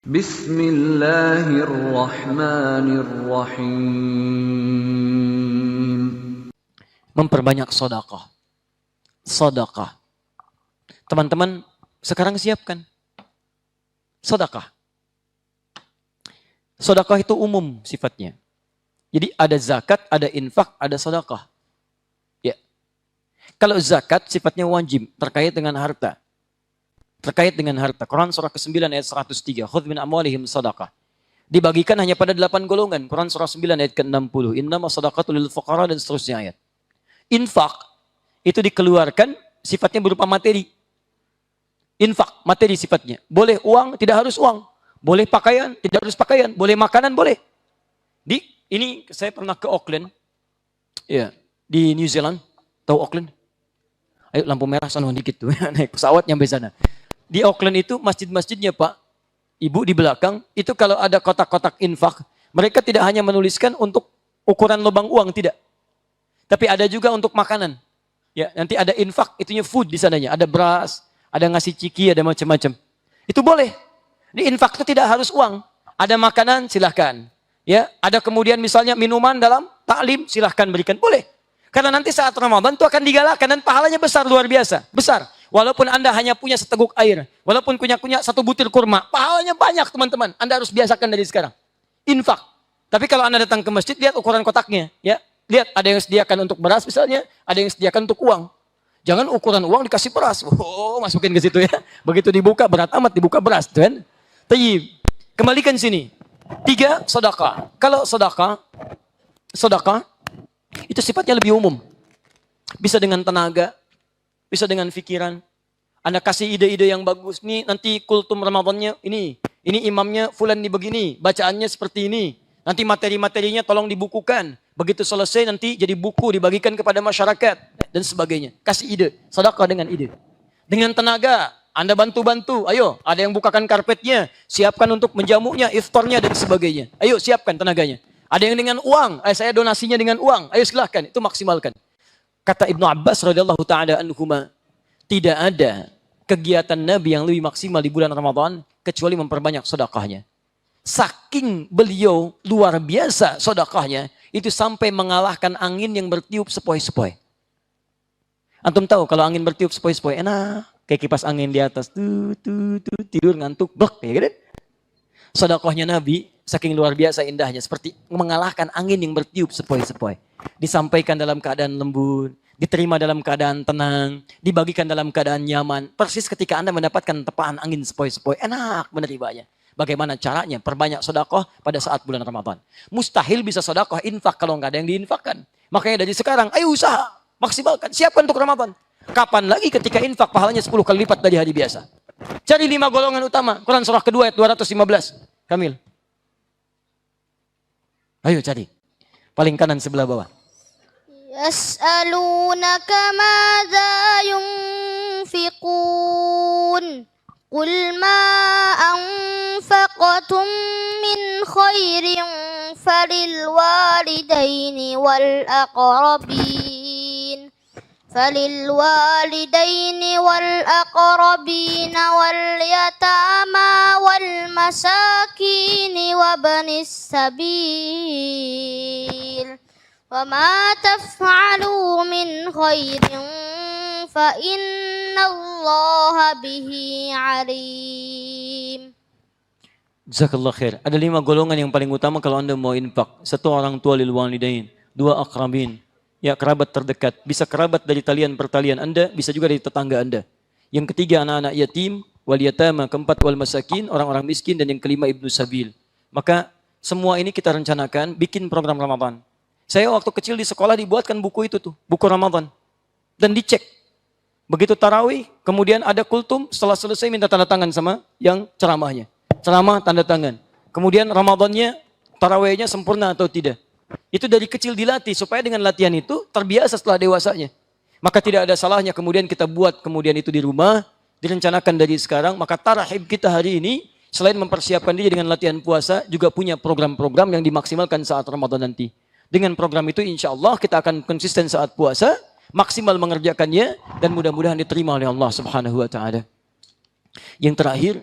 Bismillahirrahmanirrahim. Memperbanyak sedekah. Sedekah. Teman-teman, sekarang siapkan sedekah. Sedekah itu umum sifatnya. Jadi ada zakat, ada infak, ada sedekah. Ya. Kalau zakat sifatnya wajib, terkait dengan harta. Terkait dengan harta. Quran surah ke-9 ayat 103. Khudz min amwalihim sadaqah. Dibagikan hanya pada 8 golongan. Quran surah 9 ayat ke-60. Innama sadaqatu lil fuqara dan seterusnya ayat. Infak itu dikeluarkan sifatnya berupa materi. Infak, materi sifatnya. Boleh uang, tidak harus uang. Boleh pakaian, tidak harus pakaian. Boleh makanan, boleh. Ini saya pernah ke Auckland. Ya, di New Zealand. Tahu Auckland? Ayo lampu merah sana dikit tuh. Naik pesawat nyampe sana. Di Auckland itu masjid-masjidnya Pak, Ibu di belakang, itu kalau ada kotak-kotak infak, mereka tidak hanya menuliskan untuk ukuran lubang uang, tidak. Tapi ada juga untuk makanan. Ya, nanti ada infak, itunya food di sananya. Ada beras, ada ngasih ciki, ada macam-macam. Itu boleh. Di infak itu tidak harus uang. Ada makanan, silahkan. Ya, ada kemudian misalnya minuman dalam taklim, silahkan berikan. Boleh. Karena nanti saat Ramadan itu akan digalakkan dan pahalanya besar, luar biasa. Besar. Walaupun Anda hanya punya seteguk air. Walaupun punya satu butir kurma. Pahalanya banyak teman-teman. Anda harus biasakan dari sekarang. Infak. Tapi kalau Anda datang ke masjid, lihat ukuran kotaknya. Ya, lihat ada yang sediakan untuk beras misalnya. Ada yang sediakan untuk uang. Jangan ukuran uang dikasih beras. Oh, masukin ke situ ya. Begitu dibuka, berat amat dibuka beras. Kan? Tayyib. Kembalikan sini. 3, sedekah. Kalau sedekah itu sifatnya lebih umum. Bisa dengan tenaga, bisa dengan pikiran. Anda kasih ide-ide yang bagus. Nih nanti kultum Ramadannya ini imamnya fulan nih begini, bacaannya seperti ini. Nanti materi-materinya tolong dibukukan. Begitu selesai nanti jadi buku dibagikan kepada masyarakat dan sebagainya. Kasih ide, sedekah dengan ide. Dengan tenaga, Anda bantu-bantu. Ayo, ada yang bukakan karpetnya, siapkan untuk menjamunya, iftarnya dan sebagainya. Ayo siapkan tenaganya. Ada yang dengan uang, saya donasinya dengan uang. Ayo silahkan, itu maksimalkan. Kata Ibnu Abbas radhiyallahu taala anhuma, tidak ada kegiatan Nabi yang lebih maksimal di bulan Ramadan kecuali memperbanyak sedekahnya. Saking beliau luar biasa sedekahnya, itu sampai mengalahkan angin yang bertiup sepoi-sepoi. Antum tahu kalau angin bertiup sepoi-sepoi enak, kayak kipas angin di atas, tidur ngantuk, blek, ya kan? Sedekahnya Nabi saking luar biasa indahnya, seperti mengalahkan angin yang bertiup sepoi-sepoi. Disampaikan dalam keadaan lembut, diterima dalam keadaan tenang, dibagikan dalam keadaan nyaman. Persis ketika Anda mendapatkan tepaan angin sepoi-sepoi, enak menerimanya. Bagaimana caranya? Perbanyak sedekah pada saat bulan Ramadan. Mustahil bisa sedekah infak kalau nggak ada yang diinfakkan. Makanya dari sekarang, ayo usaha, maksimalkan, siapkan untuk Ramadan. Kapan lagi ketika infak pahalanya 10 kali lipat dari hari biasa. Cari 5 golongan utama. Quran surah kedua ayat 215. Kamil. Ayo cari. Paling kanan sebelah bawah. Yas'alunaka madza yunfiqun. Qul ma anfaqtum min khairin falil walidaini wal aqrabin. فللوالدين والأقربين واليتامى والمساكين وابن السبيل وما تفعلوا من خير فإن الله به عليم. Jazakallah khair. Ada 5 golongan yang paling utama kalau Anda mau infak. 1 orang tua lil walidain, 2 aqrabin. Ya, kerabat terdekat. Bisa kerabat dari talian pertalian Anda, bisa juga dari tetangga Anda. Yang ketiga anak-anak yatim, wal yatama, keempat wal masakin, orang-orang miskin, dan yang kelima ibnu sabil. Maka semua ini kita rencanakan bikin program Ramadan. Saya waktu kecil di sekolah dibuatkan buku itu tuh, buku Ramadan. Dan dicek. Begitu tarawih, kemudian ada kultum, setelah selesai minta tanda tangan sama yang ceramahnya. Ceramah tanda tangan. Kemudian Ramadannya, tarawihnya sempurna atau tidak. Itu dari kecil dilatih supaya dengan latihan itu terbiasa setelah dewasanya. Maka tidak ada salahnya kemudian kita buat kemudian itu di rumah, direncanakan dari sekarang. Maka tarahib kita hari ini selain mempersiapkan diri dengan latihan puasa, juga punya program-program yang dimaksimalkan saat Ramadan nanti. Dengan program itu insya Allah kita akan konsisten saat puasa, maksimal mengerjakannya dan mudah-mudahan diterima oleh Allah Subhanahu wa taala. Yang terakhir,